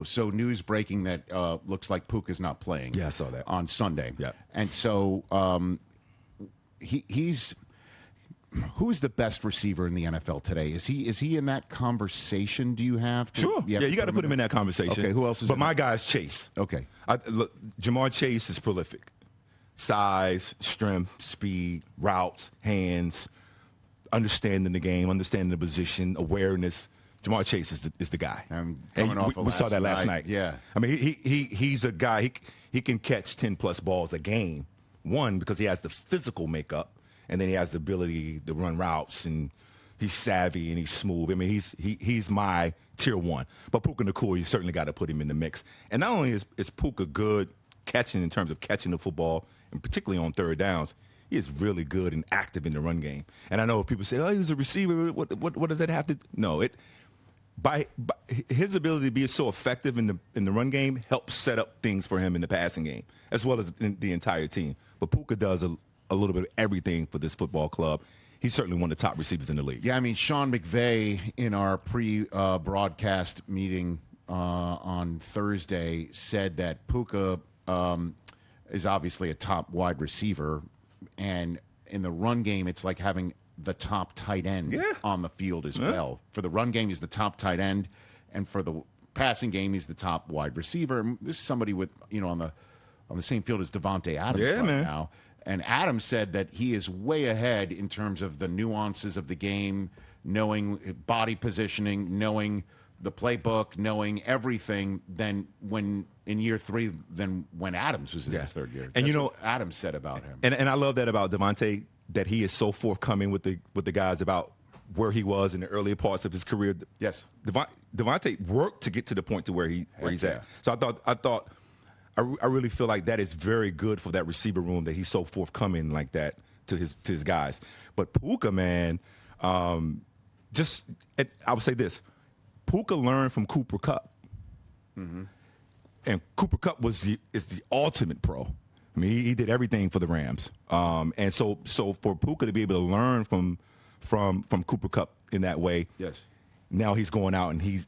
So news breaking that looks like Puka's not playing. Yeah, I saw that on Sunday. Yeah, and so he's who's the best receiver in the NFL today? Is he in that conversation? Do you have? Sure. Yeah, you got to put him in that conversation. Okay, who else is? But my guy's Chase. Okay, Look, Ja'Marr Chase is prolific. Size, strength, speed, routes, hands, understanding the game, understanding the position, awareness. Ja'Marr Chase is the guy. We saw that last night. Yeah. I mean, he's a guy. He can catch 10+ balls a game. One, because he has the physical makeup, and then he has the ability to run routes, and he's savvy and he's smooth. I mean, he's my tier 1. But Puka Nacua, you certainly got to put him in the mix. And not only is Puka good catching in terms of catching the football, and particularly on third downs, he is really good and active in the run game. And I know people say, "Oh, he's a receiver. What does that have to?" No, by his ability to be so effective in the run game helps set up things for him in the passing game, as well as the entire team. But Puka does a little bit of everything for this football club. He's certainly one of the top receivers in the league. Yeah, I mean, Sean McVay in our pre-broadcast meeting on Thursday said that Puka is obviously a top wide receiver, and in the run game, it's like having the top tight end on the field as well. For the run game, he's the top tight end, and for the passing game, he's the top wide receiver. And this is somebody with on the same field as Davante Adams now. And Adams said that he is way ahead in terms of the nuances of the game, knowing body positioning, knowing the playbook, knowing everything than when in year 3 than when Adams was in his third year. And That's what Adams said about him. And I love that about Davante, that he is so forthcoming with the guys about where he was in the earlier parts of his career. Yes, Davante worked to get to the point to where he's at. So I really feel like that is very good for that receiver room, that he's so forthcoming like that to his guys. But Puka, man, I would say this: Puka learned from Cooper Kupp, and Cooper Kupp is the ultimate pro. I mean, he did everything for the Rams, and so for Puka to be able to learn from Cooper Kupp in that way, yes. Now he's going out and he's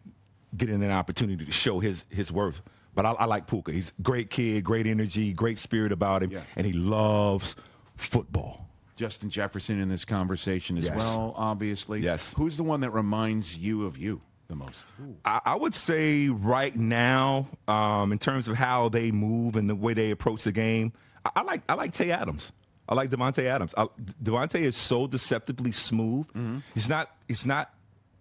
getting an opportunity to show his worth. But I like Puka. He's a great kid, great energy, great spirit about him, and he loves football. Justin Jefferson in this conversation as well, obviously. Yes. Who's the one that reminds you of you the most? I would say right now, in terms of how they move and the way they approach the game, I like Tay Adams. I like Davante Adams. Davante is so deceptively smooth. Mm-hmm. He's not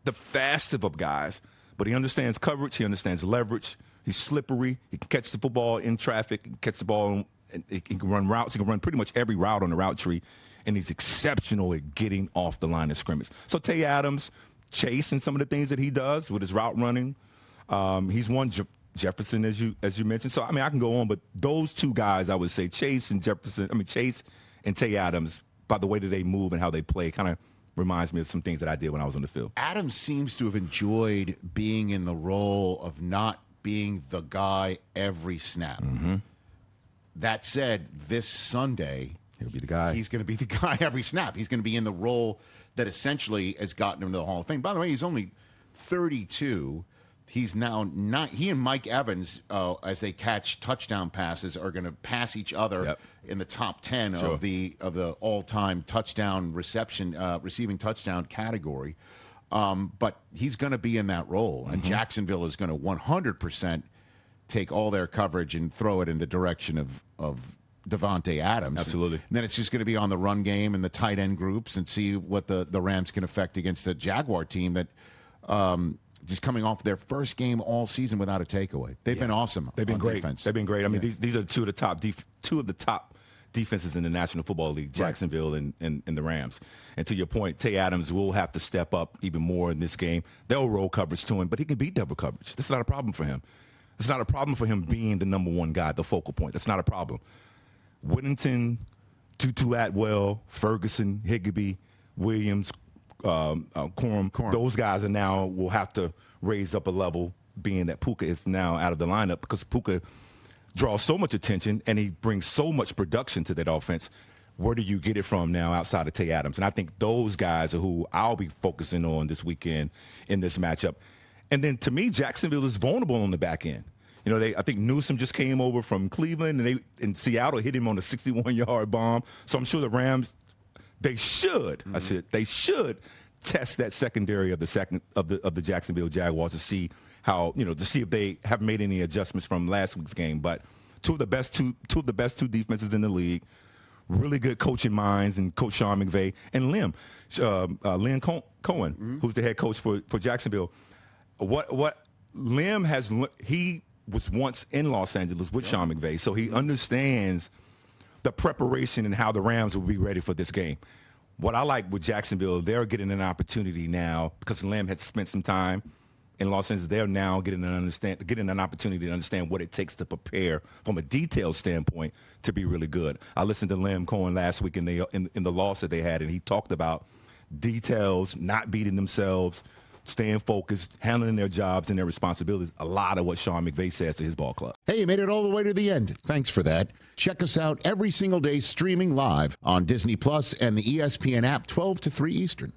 the fastest of guys, but he understands coverage. He understands leverage. He's slippery. He can catch the football in traffic. He can catch the ball. And he can run routes. He can run pretty much every route on the route tree. And he's exceptional at getting off the line of scrimmage. So Tay Adams, Chase, and some of the things that he does with his route running. He's won Jefferson, as you mentioned. So, I mean, I can go on. But those two guys, I would say, Chase and Tay Adams, by the way that they move and how they play, kind of reminds me of some things that I did when I was on the field. Adams seems to have enjoyed being in the role of not being the guy every snap. Mm-hmm. That said, this Sunday, he'll be the guy. He's going to be the guy every snap. He's going to be in the role that essentially has gotten him to the Hall of Fame. By the way, he's only 32. He's now not. He and Mike Evans, as they catch touchdown passes, are going to pass each other in the top 10 of the all-time touchdown receiving touchdown category. But he's going to be in that role, and Jacksonville is going to 100% take all their coverage and throw it in the direction of Davante Adams. Absolutely. And then it's just going to be on the run game and the tight end groups and see what the Rams can affect against the Jaguar team that just coming off their first game all season without a takeaway. They've been awesome. They've been great. Defense. They've been great. I mean, these are two of the top defenses in the National Football League, Jacksonville and the Rams. And to your point, Tay Adams will have to step up even more in this game. They'll roll coverage to him, but he can beat double coverage. That's not a problem for him. It's not a problem for him being the number one guy, the focal point. That's not a problem. Whittington, Tutu Atwell, Ferguson, Higbee, Williams, Corum, those guys will have to raise up a level, being that Puka is now out of the lineup, because Puka draws so much attention and he brings so much production to that offense. Where do you get it from now outside of Tay Adams? And I think those guys are who I'll be focusing on this weekend in this matchup. And then to me, Jacksonville is vulnerable on the back end. You know, I think Newsom just came over from Cleveland, and Seattle hit him on a 61-yard bomb. So I'm sure the Rams, they should test that secondary of the Jacksonville Jaguars to see how, to see if they have made any adjustments from last week's game. But two of the best defenses in the league, really good coaching minds, and Coach Sean McVay and Lynn Cohen, who's the head coach for Jacksonville. What Lim has, he was once in Los Angeles with Sean McVay, so he understands the preparation and how the Rams will be ready for this game. What I like with Jacksonville, they're getting an opportunity now because Lim had spent some time in Los Angeles. They're now getting an opportunity to understand what it takes to prepare from a detailed standpoint to be really good. I listened to Lim Cohen last week in the loss that they had, and he talked about details, not beating themselves, staying focused, handling their jobs and their responsibilities. A lot of what Sean McVay says to his ball club. Hey, you made it all the way to the end. Thanks for that. Check us out every single day streaming live on Disney Plus and the ESPN app 12 to 3 Eastern.